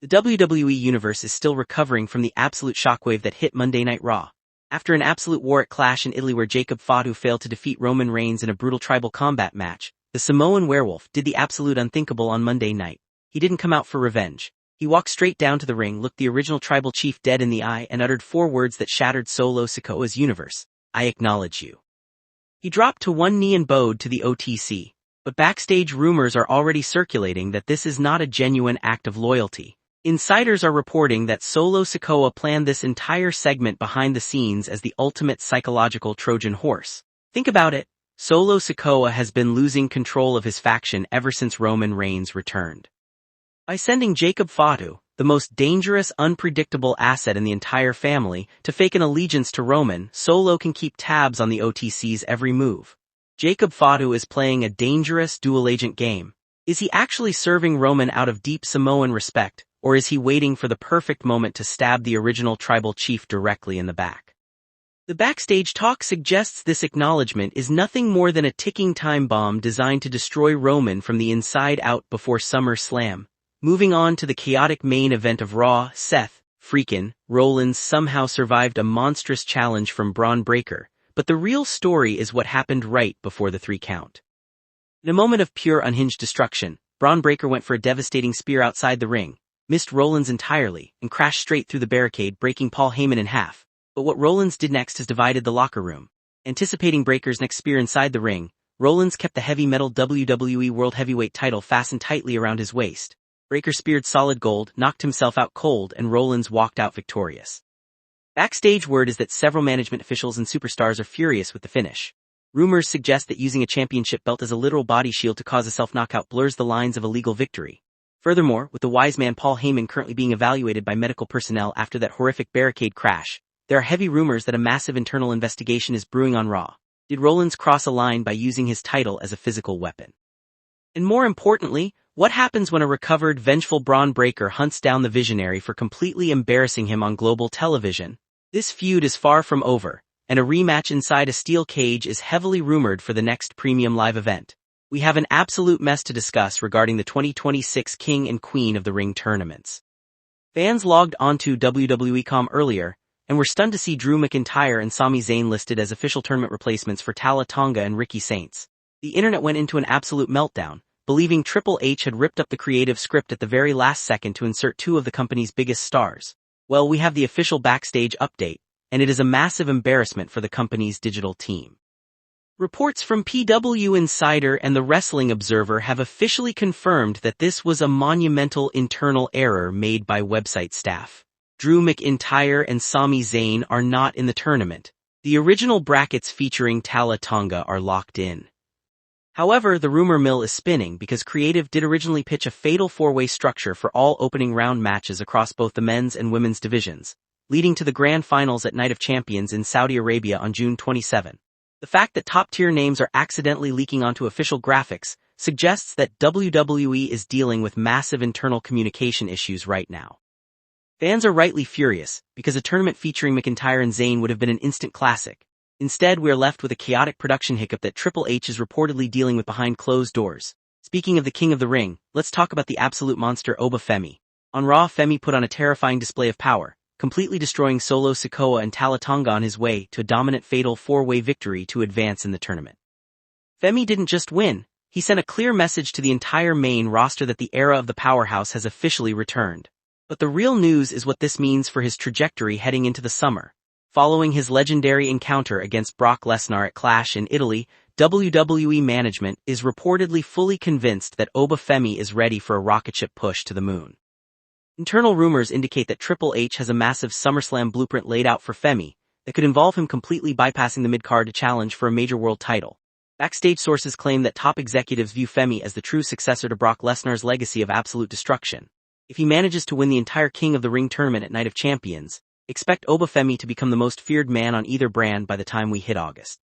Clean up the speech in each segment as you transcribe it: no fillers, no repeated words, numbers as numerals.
The WWE Universe is still recovering from the absolute shockwave that hit Monday Night Raw. After an absolute war at Clash in Italy where Jacob Fatu failed to defeat Roman Reigns in a brutal tribal combat match, the Samoan werewolf did the absolute unthinkable on Monday night. He didn't come out for revenge. He walked straight down to the ring, looked the original tribal chief dead in the eye, and uttered 4 words that shattered Solo Sikoa's universe. I acknowledge you. He dropped to one knee and bowed to the OTC. But backstage rumors are already circulating that this is not a genuine act of loyalty. Insiders are reporting that Solo Sikoa planned this entire segment behind the scenes as the ultimate psychological Trojan horse. Think about it. Solo Sikoa has been losing control of his faction ever since Roman Reigns returned. By sending Jacob Fatu, the most dangerous, unpredictable asset in the entire family, to fake an allegiance to Roman, Solo can keep tabs on the OTC's every move. Jacob Fatu is playing a dangerous dual-agent game. Is he actually serving Roman out of deep Samoan respect, or is he waiting for the perfect moment to stab the original tribal chief directly in the back? The backstage talk suggests this acknowledgement is nothing more than a ticking time bomb designed to destroy Roman from the inside out before SummerSlam. Moving on to the chaotic main event of Raw, Seth, Rollins somehow survived a monstrous challenge from Braun Breaker, but the real story is what happened right before the 3 count. In a moment of pure unhinged destruction, Braun Breaker went for a devastating spear outside the ring, missed Rollins entirely, and crashed straight through the barricade, breaking Paul Heyman in half. But what Rollins did next has divided the locker room. Anticipating Breaker's next spear inside the ring, Rollins kept the heavy metal WWE World Heavyweight title fastened tightly around his waist. Breaker speared solid gold, knocked himself out cold, and Rollins walked out victorious. Backstage word is that several management officials and superstars are furious with the finish. Rumors suggest that using a championship belt as a literal body shield to cause a self-knockout blurs the lines of a legal victory. Furthermore, with the wise man Paul Heyman currently being evaluated by medical personnel after that horrific barricade crash, there are heavy rumors that a massive internal investigation is brewing on Raw. Did Rollins cross a line by using his title as a physical weapon? And more importantly, what happens when a recovered, vengeful Braun Breaker hunts down the Visionary for completely embarrassing him on global television? This feud is far from over, and a rematch inside a steel cage is heavily rumored for the next premium live event. We have an absolute mess to discuss regarding the 2026 King and Queen of the Ring tournaments. Fans logged onto WWE.com earlier, and were stunned to see Drew McIntyre and Sami Zayn listed as official tournament replacements for Tala Tonga and Ricky Saints. The internet went into an absolute meltdown, believing Triple H had ripped up the creative script at the very last second to insert 2 of the company's biggest stars. Well, we have the official backstage update, and it is a massive embarrassment for the company's digital team. Reports from PW Insider and the Wrestling Observer have officially confirmed that this was a monumental internal error made by website staff. Drew McIntyre and Sami Zayn are not in the tournament. The original brackets featuring Tala Tonga are locked in. However, the rumor mill is spinning because creative did originally pitch a fatal 4-way structure for all opening round matches across both the men's and women's divisions, leading to the grand finals at Night of Champions in Saudi Arabia on June 27. The fact that top-tier names are accidentally leaking onto official graphics suggests that WWE is dealing with massive internal communication issues right now. Fans are rightly furious, because a tournament featuring McIntyre and Zayn would have been an instant classic. Instead, we are left with a chaotic production hiccup that Triple H is reportedly dealing with behind closed doors. Speaking of the King of the Ring, let's talk about the absolute monster Femi. On Raw, Femi put on a terrifying display of power, completely destroying Solo Sikoa and Tala Tonga on his way to a dominant fatal 4-way victory to advance in the tournament. Femi didn't just win, he sent a clear message to the entire main roster that the era of the powerhouse has officially returned. But the real news is what this means for his trajectory heading into the summer. Following his legendary encounter against Brock Lesnar at Clash in Italy, WWE management is reportedly fully convinced that Femi is ready for a rocket ship push to the moon. Internal rumors indicate that Triple H has a massive SummerSlam blueprint laid out for Femi that could involve him completely bypassing the mid-card to challenge for a major world title. Backstage sources claim that top executives view Femi as the true successor to Brock Lesnar's legacy of absolute destruction. If he manages to win the entire King of the Ring tournament at Night of Champions, expect Femi to become the most feared man on either brand by the time we hit August.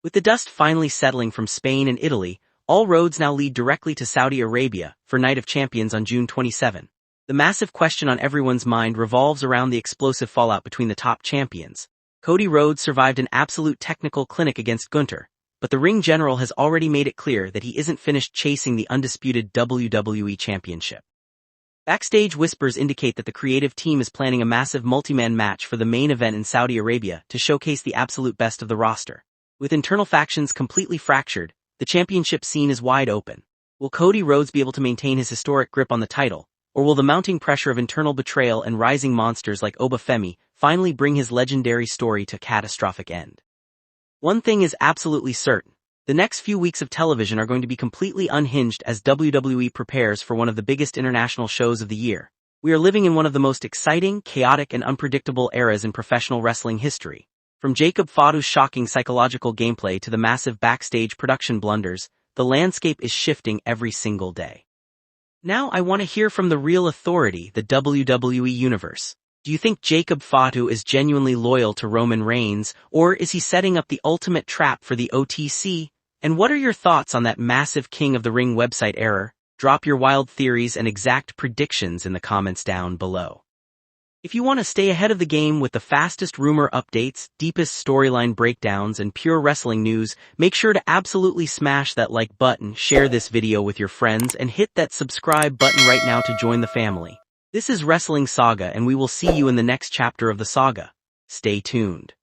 With the dust finally settling from Spain and Italy, all roads now lead directly to Saudi Arabia for Night of Champions on June 27. The massive question on everyone's mind revolves around the explosive fallout between the top champions. Cody Rhodes survived an absolute technical clinic against Gunther, but the ring general has already made it clear that he isn't finished chasing the undisputed WWE Championship. Backstage whispers indicate that the creative team is planning a massive multi-man match for the main event in Saudi Arabia to showcase the absolute best of the roster. With internal factions completely fractured, the championship scene is wide open. Will Cody Rhodes be able to maintain his historic grip on the title, or will the mounting pressure of internal betrayal and rising monsters like Femi finally bring his legendary story to a catastrophic end? One thing is absolutely certain. The next few weeks of television are going to be completely unhinged as WWE prepares for one of the biggest international shows of the year. We are living in one of the most exciting, chaotic, and unpredictable eras in professional wrestling history. From Jacob Fatu's shocking psychological gameplay to the massive backstage production blunders, the landscape is shifting every single day. Now I want to hear from the real authority, the WWE Universe. Do you think Jacob Fatu is genuinely loyal to Roman Reigns, or is he setting up the ultimate trap for the OTC? And what are your thoughts on that massive King of the Ring website error? Drop your wild theories and exact predictions in the comments down below. If you want to stay ahead of the game with the fastest rumor updates, deepest storyline breakdowns, and pure wrestling news, make sure to absolutely smash that like button, share this video with your friends, and hit that subscribe button right now to join the family. This is Wrestling Saga, and we will see you in the next chapter of the saga. Stay tuned.